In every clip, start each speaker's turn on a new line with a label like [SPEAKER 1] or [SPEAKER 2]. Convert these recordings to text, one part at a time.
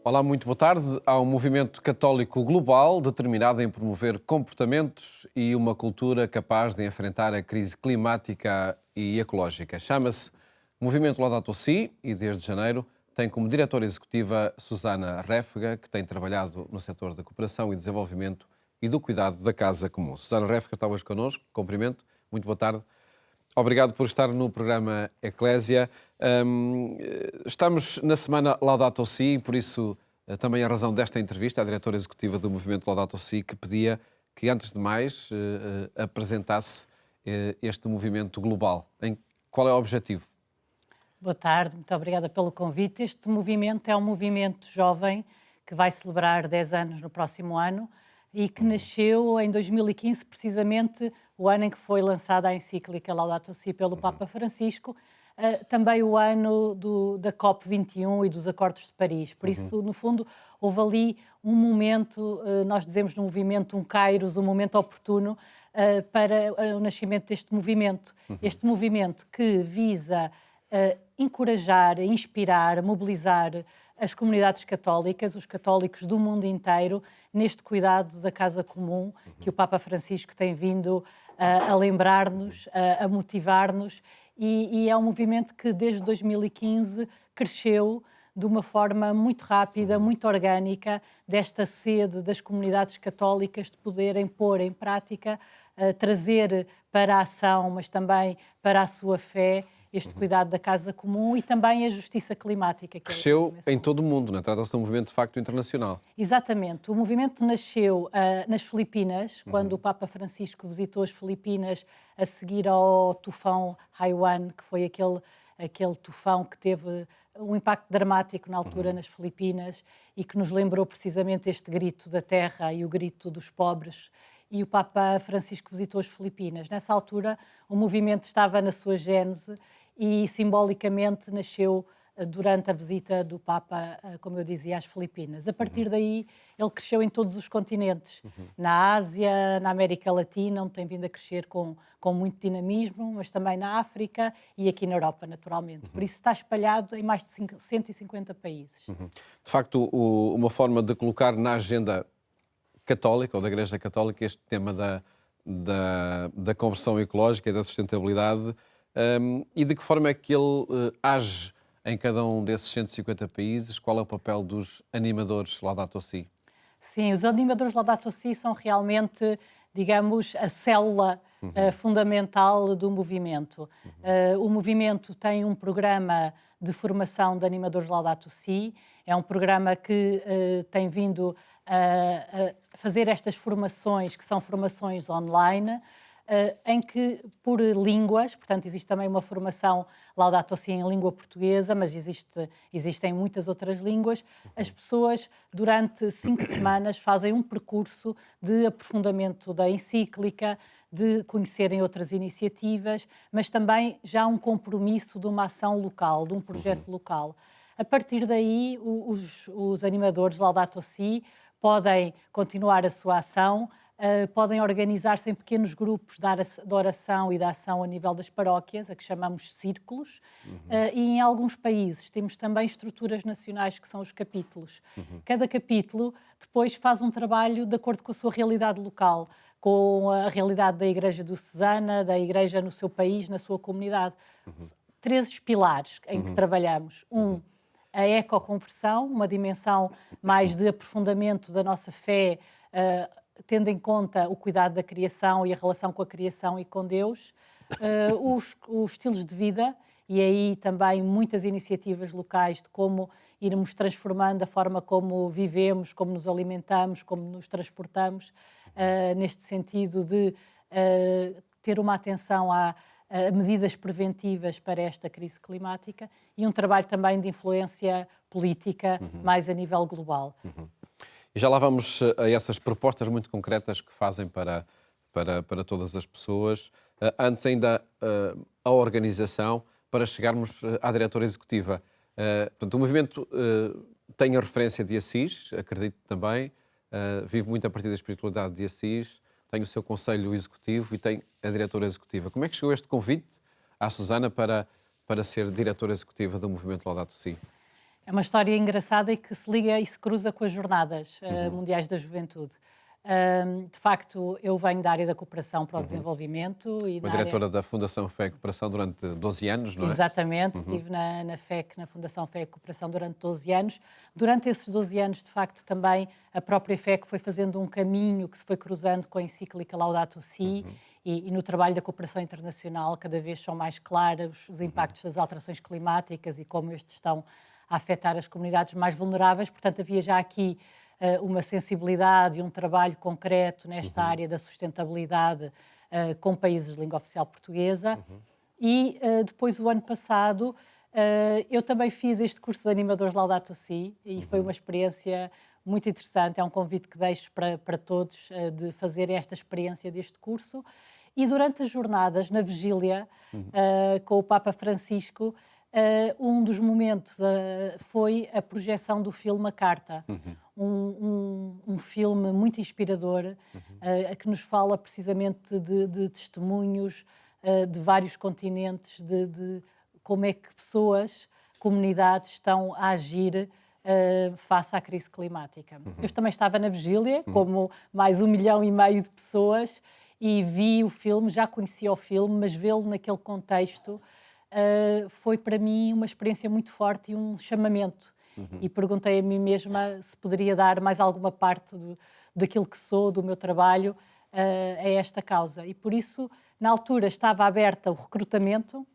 [SPEAKER 1] Olá, muito boa tarde. Há um movimento católico global determinado em promover comportamentos e uma cultura capaz de enfrentar a crise climática e ecológica. Chama-se Movimento Laudato Si e desde janeiro tem como diretora executiva Susana Réfega, que tem trabalhado no setor da cooperação e desenvolvimento e do cuidado da casa comum. Susana Réfega está hoje connosco. Cumprimento. Muito boa tarde. Obrigado por estar no programa Eclésia. Estamos na semana Laudato Si, por isso também a razão desta entrevista, a diretora executiva do Movimento Laudato Si, que pedia que, antes de mais, apresentasse este movimento global. Qual é o objetivo?
[SPEAKER 2] Boa tarde, muito obrigada pelo convite. Este movimento é um movimento jovem que vai celebrar 10 anos no próximo ano e que nasceu em 2015, precisamente o ano em que foi lançada a encíclica Laudato Si pelo Papa Francisco, também o ano da COP21 e dos Acordos de Paris. Por isso, no fundo, houve ali um momento, nós dizemos no movimento um kairos, um momento oportuno para o nascimento deste movimento. Este movimento que visa encorajar, inspirar, mobilizar as comunidades católicas, os católicos do mundo inteiro, neste cuidado da casa comum que o Papa Francisco tem vindo a lembrar-nos, a motivar-nos, e é um movimento que desde 2015 cresceu de uma forma muito rápida, muito orgânica, desta sede das comunidades católicas de poderem pôr em prática, trazer para a ação, mas também para a sua fé, este cuidado da casa comum e também a justiça climática.
[SPEAKER 1] Cresceu em todo o mundo, trata-se de um movimento de facto internacional.
[SPEAKER 2] Exatamente. O movimento nasceu nas Filipinas, quando o Papa Francisco visitou as Filipinas a seguir ao tufão Haiyan, que foi aquele tufão que teve um impacto dramático na altura nas Filipinas e que nos lembrou precisamente este grito da terra e o grito dos pobres. E o Papa Francisco visitou as Filipinas. Nessa altura, o movimento estava na sua gênese e simbolicamente nasceu durante a visita do Papa, como eu dizia, às Filipinas. A partir daí, ele cresceu em todos os continentes. Na Ásia, na América Latina, onde tem vindo a crescer com muito dinamismo, mas também na África e aqui na Europa, naturalmente. Por isso está espalhado em mais de 150 países.
[SPEAKER 1] De facto, uma forma de colocar na agenda católica, ou da Igreja Católica, este tema da conversão ecológica e da sustentabilidade, e de que forma é que ele age em cada um desses 150 países? Qual é o papel dos animadores Laudato Si?
[SPEAKER 2] Sim, os animadores Laudato Si são realmente, digamos, a célula fundamental do movimento. O movimento tem um programa de formação de animadores Laudato Si, é um programa que tem vindo a fazer estas formações, que são formações online, em que, por línguas, portanto, existe também uma formação Laudato Si em língua portuguesa, mas existem muitas outras línguas. As pessoas, durante 5 semanas, fazem um percurso de aprofundamento da encíclica, de conhecerem outras iniciativas, mas também já um compromisso de uma ação local, de um projeto local. A partir daí, os animadores Laudato Si podem continuar a sua ação, podem organizar-se em pequenos grupos de oração e de ação a nível das paróquias, a que chamamos círculos, e em alguns países temos também estruturas nacionais que são os capítulos. Cada capítulo depois faz um trabalho de acordo com a sua realidade local, com a realidade da Igreja diocesana, da Igreja no seu país, na sua comunidade. 13 pilares em que trabalhamos. A ecoconversão, uma dimensão mais de aprofundamento da nossa fé, tendo em conta o cuidado da criação e a relação com a criação e com Deus, os estilos de vida, e aí também muitas iniciativas locais de como irmos transformando a forma como vivemos, como nos alimentamos, como nos transportamos, neste sentido de ter uma atenção a medidas preventivas para esta crise climática e um trabalho também de influência política mais a nível global.
[SPEAKER 1] E já lá vamos a essas propostas muito concretas que fazem para todas as pessoas. Antes ainda a organização, para chegarmos à diretora executiva. Portanto, o movimento tem a referência de Assis, acredito também, vive muito a partir da espiritualidade de Assis, tem o seu conselho executivo e tem a diretora executiva. Como é que chegou este convite à Susana para ser diretora executiva do movimento Laudato Si?
[SPEAKER 2] É uma história engraçada e que se liga e se cruza com as Jornadas Mundiais da Juventude. De facto, eu venho da área da cooperação para o desenvolvimento. E
[SPEAKER 1] Foi
[SPEAKER 2] na
[SPEAKER 1] diretora
[SPEAKER 2] área...
[SPEAKER 1] da Fundação Fé e Cooperação durante 12 anos, não é?
[SPEAKER 2] Exatamente, estive na FEC, na Fundação Fé e Cooperação, durante 12 anos. Durante esses 12 anos, de facto, também a própria FEC foi fazendo um caminho que se foi cruzando com a encíclica Laudato Si, e no trabalho da cooperação internacional cada vez são mais claros os impactos das alterações climáticas e como estes estão a afetar as comunidades mais vulneráveis. Portanto, havia já aqui uma sensibilidade e um trabalho concreto nesta área da sustentabilidade com países de língua oficial portuguesa. E depois, o ano passado, eu também fiz este curso de animadores Laudato Si e foi uma experiência muito interessante. É um convite que deixo para todos de fazer esta experiência deste curso. E durante as jornadas, na vigília, com o Papa Francisco, um dos momentos foi a projeção do filme A Carta, um filme muito inspirador, que nos fala precisamente de testemunhos de vários continentes, de como é que pessoas, comunidades estão a agir face à crise climática. Eu também estava na vigília, como mais 1,5 milhão de pessoas, e vi o filme, já conhecia o filme, mas vê-lo naquele contexto foi para mim uma experiência muito forte e um chamamento. E perguntei a mim mesma se poderia dar mais alguma parte daquilo que sou, do meu trabalho, a esta causa. E por isso, na altura, estava aberta o recrutamento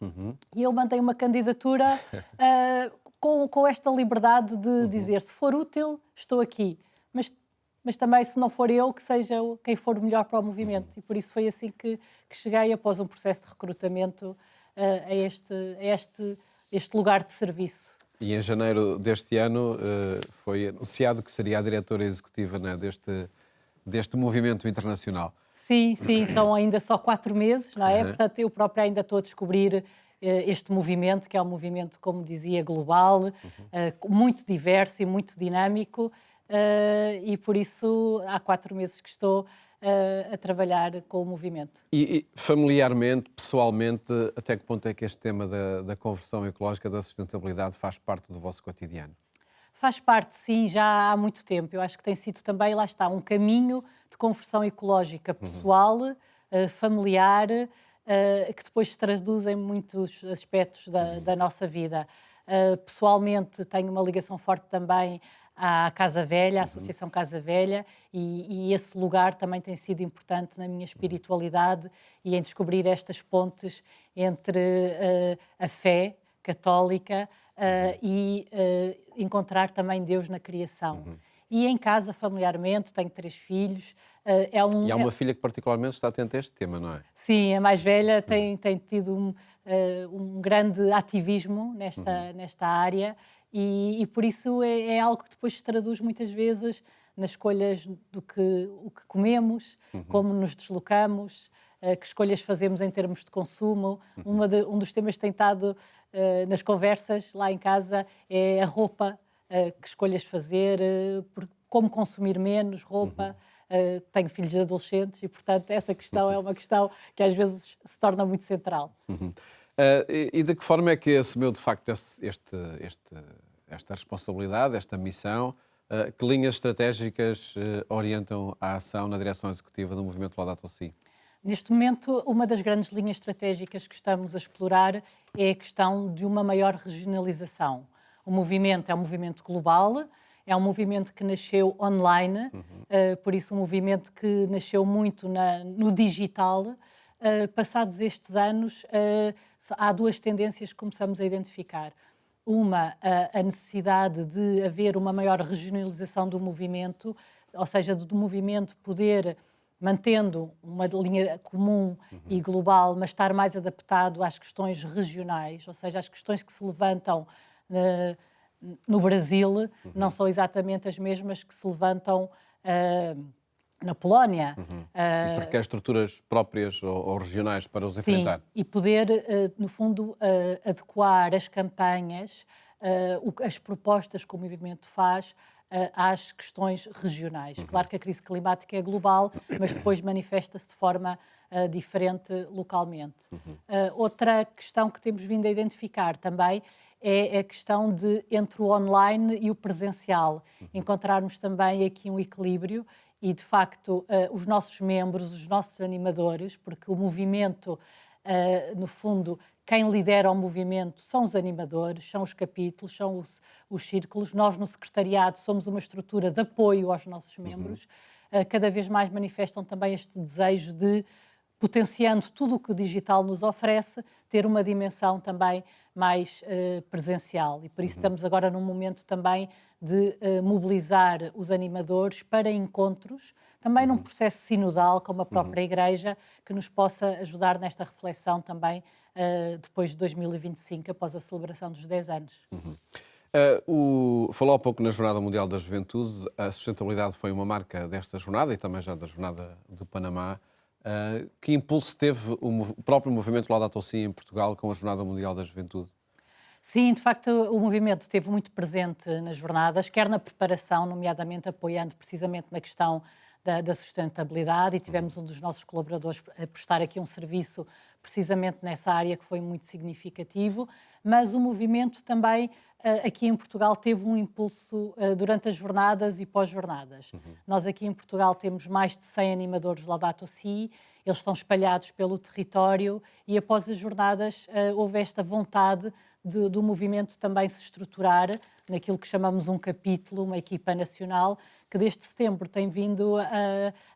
[SPEAKER 2] e eu mandei uma candidatura com esta liberdade de dizer, se for útil, estou aqui. Mas também, se não for eu, que seja quem for melhor para o movimento. E por isso foi assim que cheguei, após um processo de recrutamento, a este lugar de serviço.
[SPEAKER 1] E em janeiro deste ano foi anunciado que seria a diretora executiva, né, deste movimento internacional.
[SPEAKER 2] Sim, são ainda só 4 meses, não é? Portanto, eu própria ainda estou a descobrir este movimento, que é um movimento, como dizia, global, muito diverso e muito dinâmico, e por isso há 4 meses que estou a trabalhar com o movimento.
[SPEAKER 1] E familiarmente, pessoalmente, até que ponto é que este tema da conversão ecológica, da sustentabilidade, faz parte do vosso cotidiano?
[SPEAKER 2] Faz parte, sim, já há muito tempo. Eu acho que tem sido também, lá está, um caminho de conversão ecológica pessoal, familiar, que depois se traduz em muitos aspectos da nossa vida. Pessoalmente, tenho uma ligação forte também à Casa Velha, à Associação Casa Velha, e esse lugar também tem sido importante na minha espiritualidade e em descobrir estas pontes entre a fé católica e encontrar também Deus na criação. E em casa, familiarmente, tenho 3 filhos.
[SPEAKER 1] E há uma filha que particularmente está atenta a este tema, não é?
[SPEAKER 2] Sim, a mais velha tem tido um grande ativismo nesta área e por isso é algo que depois se traduz muitas vezes nas escolhas o que comemos, como nos deslocamos, que escolhas fazemos em termos de consumo. Um dos temas que tem estado nas conversas lá em casa é a roupa, que escolhas fazer, como consumir menos roupa. Tenho filhos adolescentes e, portanto, essa questão é uma questão que às vezes se torna muito central.
[SPEAKER 1] E de que forma é que assumiu, de facto, esta responsabilidade, esta missão? Que linhas estratégicas orientam a ação na direção executiva do movimento Laudato Si?
[SPEAKER 2] Neste momento, uma das grandes linhas estratégicas que estamos a explorar é a questão de uma maior regionalização. O movimento é um movimento global, é um movimento que nasceu online, por isso um movimento que nasceu muito no digital. Passados estes anos, há 2 tendências que começamos a identificar. Uma, a necessidade de haver uma maior regionalização do movimento, ou seja, do movimento poder, mantendo uma linha comum e global, mas estar mais adaptado às questões regionais, ou seja, às questões que se levantam no Brasil, não são exatamente as mesmas que se levantam na Polónia.
[SPEAKER 1] Isso requer estruturas próprias ou regionais para os enfrentar?
[SPEAKER 2] Sim, e poder, no fundo, adequar as campanhas, as propostas que o movimento faz às questões regionais. Claro que a crise climática é global, mas depois manifesta-se de forma diferente localmente. Outra questão que temos vindo a identificar também é a questão de entre o online e o presencial. Encontrarmos também aqui um equilíbrio e, de facto, os nossos membros, os nossos animadores, porque o movimento, no fundo, quem lidera o movimento são os animadores, são os capítulos, são os círculos. Nós, no secretariado, somos uma estrutura de apoio aos nossos membros. Cada vez mais manifestam também este desejo de, potenciando tudo o que o digital nos oferece, ter uma dimensão também mais presencial. E por isso estamos agora num momento também de mobilizar os animadores para encontros, também num processo sinodal, como a própria Igreja, que nos possa ajudar nesta reflexão também depois de 2025, após a celebração dos 10 anos.
[SPEAKER 1] Falou há pouco na Jornada Mundial da Juventude, a sustentabilidade foi uma marca desta jornada e também já da Jornada do Panamá. Que impulso teve o próprio movimento Laudato Si em Portugal com a Jornada Mundial da Juventude?
[SPEAKER 2] Sim, de facto, o movimento esteve muito presente nas jornadas, quer na preparação, nomeadamente apoiando precisamente na questão da sustentabilidade, e tivemos um dos nossos colaboradores a prestar aqui um serviço precisamente nessa área que foi muito significativo, mas o movimento também aqui em Portugal teve um impulso durante as jornadas e pós-jornadas. Nós aqui em Portugal temos mais de 100 animadores Laudato Si, eles estão espalhados pelo território e após as jornadas houve esta vontade do movimento também se estruturar naquilo que chamamos um capítulo, uma equipa nacional, que desde setembro tem vindo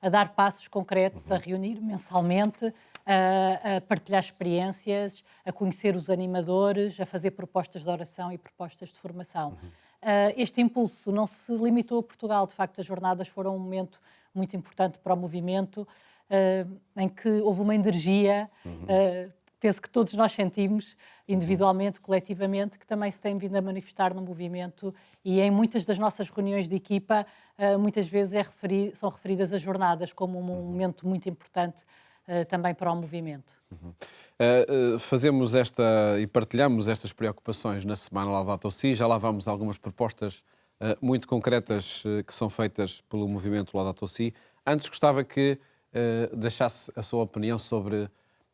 [SPEAKER 2] a dar passos concretos, a reunir mensalmente, a partilhar experiências, a conhecer os animadores, a fazer propostas de oração e propostas de formação. Este impulso não se limitou a Portugal, de facto as jornadas foram um momento muito importante para o movimento, em que houve uma energia, penso que todos nós sentimos, individualmente, coletivamente, que também se tem vindo a manifestar no movimento e em muitas das nossas reuniões de equipa, muitas vezes são referidas as jornadas como um momento muito importante também para o movimento.
[SPEAKER 1] Fazemos e partilhamos estas preocupações na Semana Laudato Si, já lá vamos algumas propostas muito concretas que são feitas pelo movimento Laudato Si. Antes gostava que deixasse a sua opinião sobre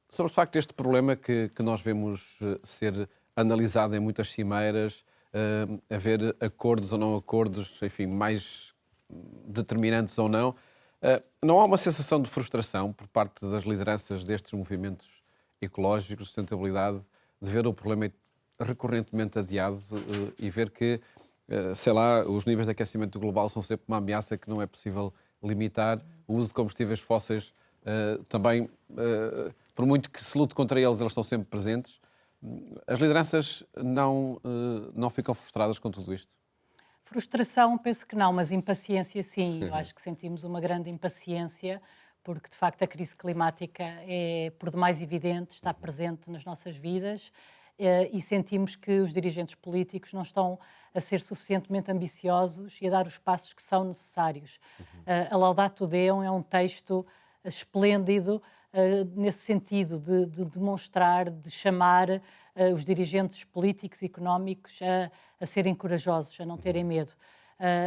[SPEAKER 1] de facto este problema que nós vemos ser analisado em muitas cimeiras, haver acordos ou não acordos, enfim, mais determinantes ou não. Não há uma sensação de frustração por parte das lideranças destes movimentos ecológicos, de sustentabilidade, de ver o problema recorrentemente adiado e ver que, sei lá, os níveis de aquecimento global são sempre uma ameaça que não é possível limitar. O uso de combustíveis fósseis também, por muito que se lute contra eles, eles estão sempre presentes. As lideranças não ficam frustradas com tudo isto?
[SPEAKER 2] Frustração, penso que não, mas impaciência sim. Eu acho que sentimos uma grande impaciência, porque de facto a crise climática é por demais evidente, está presente nas nossas vidas e sentimos que os dirigentes políticos não estão a ser suficientemente ambiciosos e a dar os passos que são necessários. A Laudato Deum é um texto esplêndido nesse sentido de demonstrar, de chamar os dirigentes políticos e económicos a serem corajosos, a não terem medo.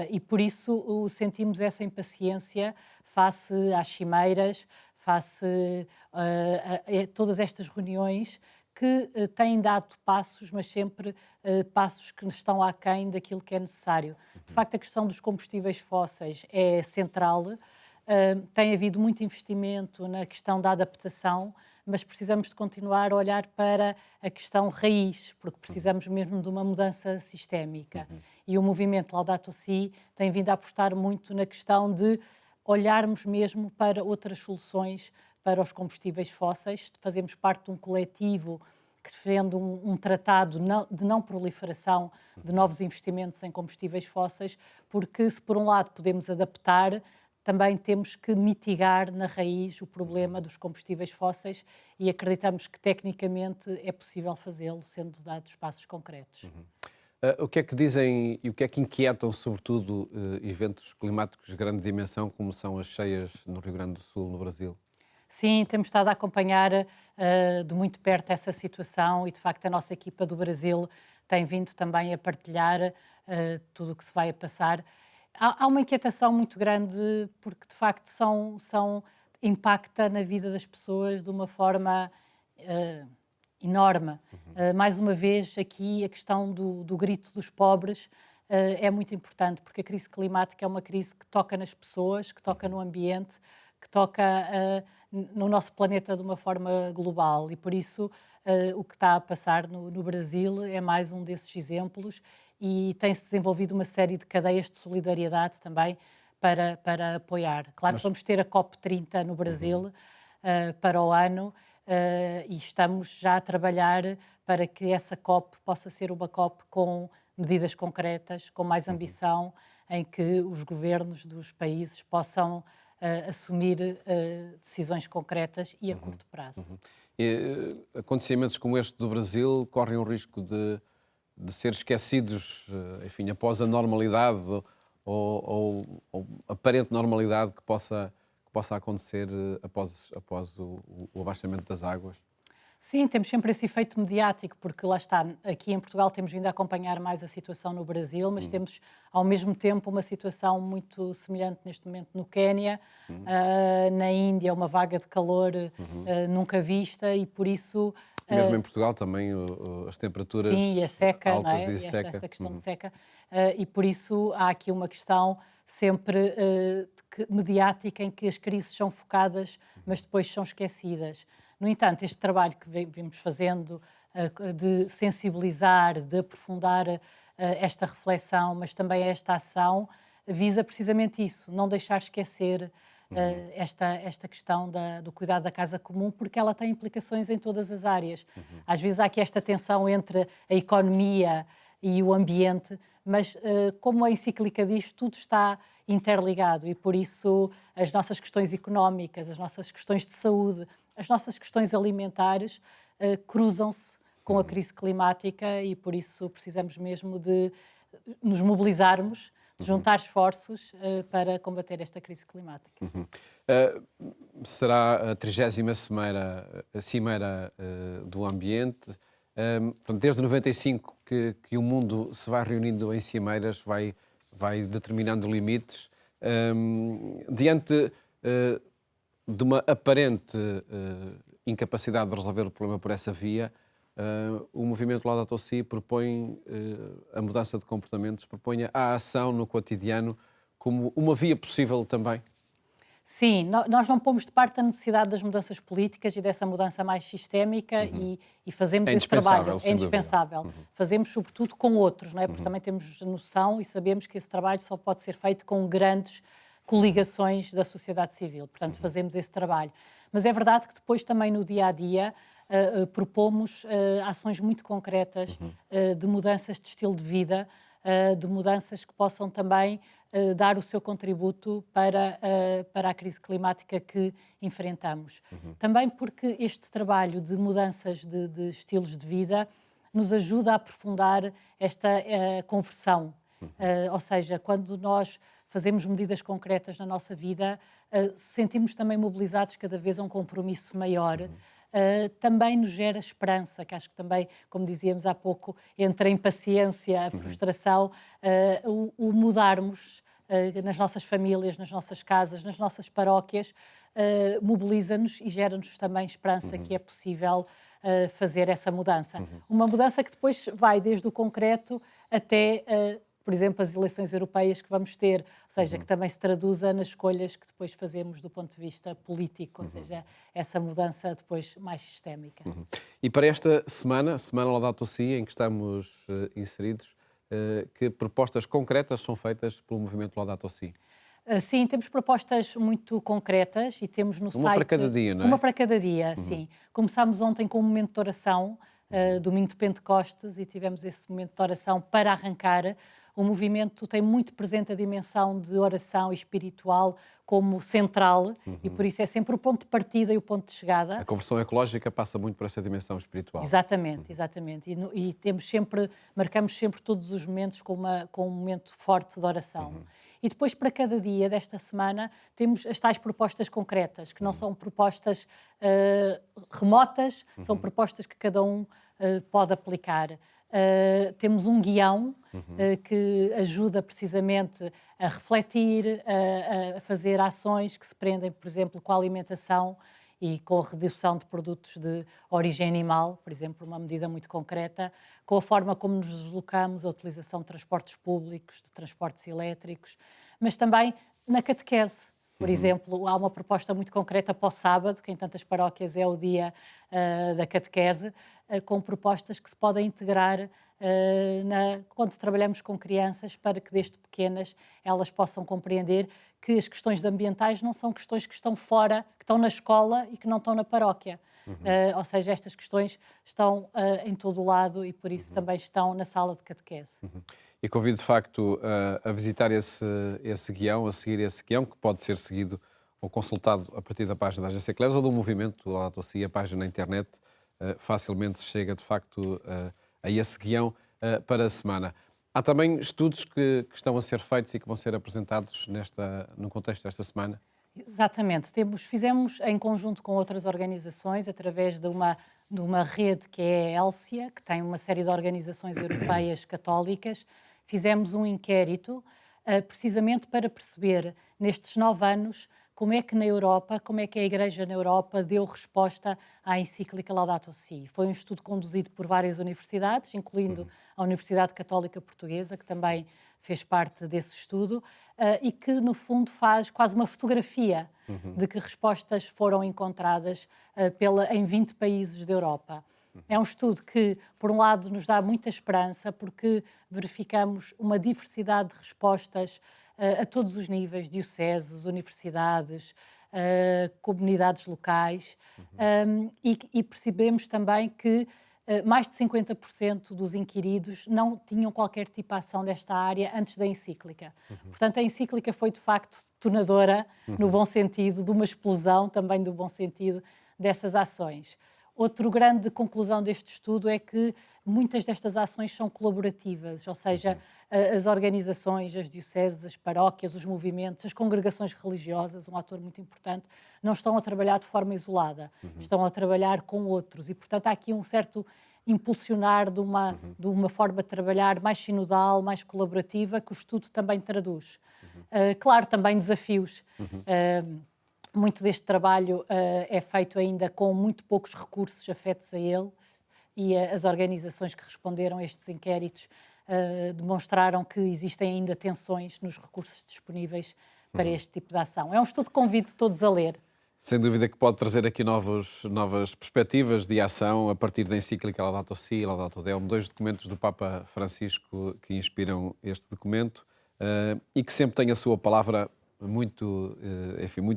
[SPEAKER 2] E por isso sentimos essa impaciência face às cimeiras, face a todas estas reuniões que têm dado passos, mas sempre passos que estão aquém daquilo que é necessário. De facto, a questão dos combustíveis fósseis é central. Tem havido muito investimento na questão da adaptação, mas precisamos de continuar a olhar para a questão raiz, porque precisamos mesmo de uma mudança sistémica. E o movimento Laudato Si tem vindo a apostar muito na questão de olharmos mesmo para outras soluções para os combustíveis fósseis. Fazemos parte de um coletivo que defende um tratado de não proliferação de novos investimentos em combustíveis fósseis, porque se por um lado podemos adaptar, também temos que mitigar na raiz o problema dos combustíveis fósseis e acreditamos que tecnicamente é possível fazê-lo, sendo dados passos concretos.
[SPEAKER 1] O que é que dizem e o que é que inquietam, sobretudo, eventos climáticos de grande dimensão, como são as cheias no Rio Grande do Sul, no Brasil?
[SPEAKER 2] Sim, temos estado a acompanhar de muito perto essa situação e, de facto, a nossa equipa do Brasil tem vindo também a partilhar tudo o que se vai a passar. Há uma inquietação muito grande porque, de facto, impacta na vida das pessoas de uma forma enorme. Mais uma vez, aqui a questão do grito dos pobres é muito importante, porque a crise climática é uma crise que toca nas pessoas, que toca no ambiente, que toca no nosso planeta de uma forma global. E por isso o que está a passar no Brasil é mais um desses exemplos, e tem-se desenvolvido uma série de cadeias de solidariedade também para apoiar. Claro que vamos ter a COP30 no Brasil para o ano, e estamos já a trabalhar para que essa COP possa ser uma COP com medidas concretas, com mais ambição, em que os governos dos países possam assumir decisões concretas e a curto prazo.
[SPEAKER 1] E, acontecimentos como este do Brasil correm o risco de ser esquecidos, enfim, após a normalidade ou aparente normalidade que possa acontecer após o abaixamento das águas?
[SPEAKER 2] Sim, temos sempre esse efeito mediático, porque lá está, aqui em Portugal temos vindo a acompanhar mais a situação no Brasil, mas temos ao mesmo tempo uma situação muito semelhante neste momento no Quénia, na Índia, uma vaga de calor nunca vista, e por isso...
[SPEAKER 1] Mesmo em Portugal também as temperaturas
[SPEAKER 2] sim, e a seca,
[SPEAKER 1] altas,
[SPEAKER 2] não é?
[SPEAKER 1] e seca.
[SPEAKER 2] Esta questão de seca. E por isso há aqui uma questão sempre mediática, em que as crises são focadas, mas depois são esquecidas. No entanto, este trabalho que vimos fazendo de sensibilizar, de aprofundar esta reflexão, mas também esta ação, visa precisamente isso, não deixar esquecer esta questão do cuidado da casa comum, porque ela tem implicações em todas as áreas. Às vezes há aqui esta tensão entre a economia e o ambiente, mas como a encíclica diz, tudo está interligado, e por isso as nossas questões económicas, as nossas questões de saúde, as nossas questões alimentares cruzam-se com a crise climática, e por isso precisamos mesmo de nos mobilizarmos, de juntar esforços para combater esta crise climática.
[SPEAKER 1] Será a 30ª Cimeira do Ambiente. Desde 95 que o mundo se vai reunindo em cimeiras, vai determinando limites. Diante de uma aparente incapacidade de resolver o problema por essa via, o movimento Laudato Si propõe a mudança de comportamentos, propõe a ação no cotidiano como uma via possível também.
[SPEAKER 2] Sim, nós não pomos de parte a necessidade das mudanças políticas e dessa mudança mais sistémica, e fazemos esse trabalho. É indispensável. Fazemos sobretudo com outros, não é? Porque também temos noção e sabemos que esse trabalho só pode ser feito com grandes coligações da sociedade civil. Portanto, fazemos esse trabalho. Mas é verdade que depois também no dia-a-dia propomos ações muito concretas de mudanças de estilo de vida, de mudanças que possam também dar o seu contributo para a crise climática que enfrentamos. Também porque este trabalho de mudanças de estilos de vida nos ajuda a aprofundar esta conversão. Ou seja, quando nós fazemos medidas concretas na nossa vida, sentimos também mobilizados cada vez a um compromisso maior. Também nos gera esperança, que acho que também, como dizíamos há pouco, entre a impaciência, a frustração, o mudarmos nas nossas famílias, nas nossas casas, nas nossas paróquias, mobiliza-nos e gera-nos também esperança que é possível fazer essa mudança. Uma mudança que depois vai desde o concreto até, por exemplo, as eleições europeias que vamos ter, ou seja, que também se traduza nas escolhas que depois fazemos do ponto de vista político, ou seja, essa mudança depois mais sistémica.
[SPEAKER 1] E para esta Semana Laudato Si, em que estamos inseridos, que propostas concretas são feitas pelo movimento Laudato Si?
[SPEAKER 2] Sim, temos propostas muito concretas e temos no site...
[SPEAKER 1] Uma para cada dia, não é?
[SPEAKER 2] Uma para cada dia, sim. Começámos ontem com um momento de oração, domingo de Pentecostes, e tivemos esse momento de oração para arrancar. O movimento tem muito presente a dimensão de oração espiritual como central, e por isso é sempre o ponto de partida e o ponto de chegada.
[SPEAKER 1] A conversão ecológica passa muito por essa dimensão espiritual.
[SPEAKER 2] Exatamente, exatamente. E marcamos sempre todos os momentos com um momento forte de oração. E depois, para cada dia desta semana, temos as tais propostas concretas, que não são propostas remotas, são propostas que cada um pode aplicar. Temos um guião que ajuda precisamente a refletir, a fazer ações que se prendem, por exemplo, com a alimentação e com a redução de produtos de origem animal, por exemplo, uma medida muito concreta, com a forma como nos deslocamos, a utilização de transportes públicos, de transportes elétricos, mas também na catequese. Por exemplo, há uma proposta muito concreta para o sábado, que em tantas paróquias é o dia da catequese, com propostas que se podem integrar quando trabalhamos com crianças, para que desde pequenas elas possam compreender que as questões ambientais não são questões que estão fora, que estão na escola e que não estão na paróquia. Ou seja, estas questões estão em todo o lado e por isso também estão na sala de catequese.
[SPEAKER 1] E convido, de facto, a visitar esse guião, a seguir esse guião, que pode ser seguido ou consultado a partir da página da Agência Eclésia ou do movimento do Laudato Si, a página na internet. Facilmente se chega, de facto, a esse guião para a semana. Há também estudos que estão a ser feitos e que vão ser apresentados no contexto desta semana?
[SPEAKER 2] Exatamente. Fizemos em conjunto com outras organizações, através de uma rede que é a ELSIA, que tem uma série de organizações europeias católicas. Fizemos um inquérito precisamente para perceber, nestes 9 anos, como é que na Europa, como é que a Igreja na Europa deu resposta à encíclica Laudato Si. Foi um estudo conduzido por várias universidades, incluindo a Universidade Católica Portuguesa, que também fez parte desse estudo, e que, no fundo, faz quase uma fotografia de que respostas foram encontradas em 20 países da Europa. É um estudo que, por um lado, nos dá muita esperança, porque verificamos uma diversidade de respostas a todos os níveis, dioceses, universidades, comunidades locais, e percebemos também que mais de 50% dos inquiridos não tinham qualquer tipo de ação desta área antes da encíclica. Portanto, a encíclica foi, de facto, detonadora, no bom sentido, de uma explosão, também do bom sentido, dessas ações. Outra grande conclusão deste estudo é que muitas destas ações são colaborativas, ou seja, as organizações, as dioceses, as paróquias, os movimentos, as congregações religiosas, um ator muito importante, não estão a trabalhar de forma isolada, estão a trabalhar com outros e, portanto, há aqui um certo impulsionar de uma forma de trabalhar mais sinodal, mais colaborativa, que o estudo também traduz. Claro, também desafios. Muito deste trabalho é feito ainda com muito poucos recursos afetos a ele e as organizações que responderam a estes inquéritos demonstraram que existem ainda tensões nos recursos disponíveis para este tipo de ação. É um estudo que convido todos a ler.
[SPEAKER 1] Sem dúvida que pode trazer aqui novas perspectivas de ação a partir da encíclica Laudato Si e Laudato Deum, 2 documentos do Papa Francisco que inspiram este documento e que sempre tem a sua palavra muito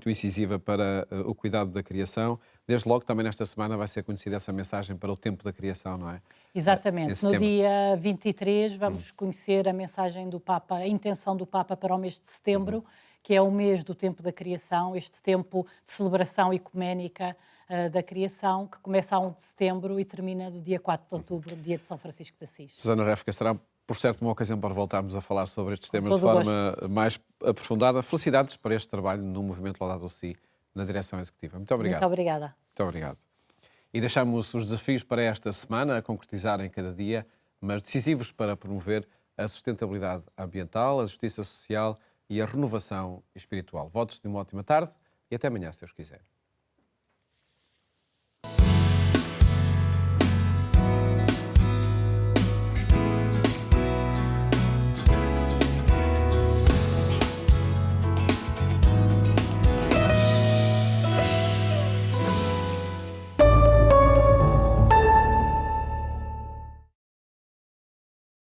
[SPEAKER 1] incisiva para o cuidado da criação. Desde logo, também nesta semana vai ser conhecida essa mensagem para o tempo da criação, não é?
[SPEAKER 2] Exatamente. No dia 23 vamos conhecer a mensagem do Papa, a intenção do Papa para o mês de setembro, que é o mês do tempo da criação, este tempo de celebração ecuménica da criação, que começa a 1 de setembro e termina no dia 4 de outubro, dia de São Francisco de Assis.
[SPEAKER 1] Susana Réfica, será por certo uma ocasião para voltarmos a falar sobre estes temas de forma mais aprofundada. Felicidades para este trabalho no movimento Laudato Si, na direção executiva. Muito obrigado.
[SPEAKER 2] Muito obrigada.
[SPEAKER 1] Muito obrigado. E deixamos os desafios para esta semana a concretizar em cada dia, mas decisivos para promover a sustentabilidade ambiental, a justiça social e a renovação espiritual. Votos de uma ótima tarde e até amanhã, se Deus quiser.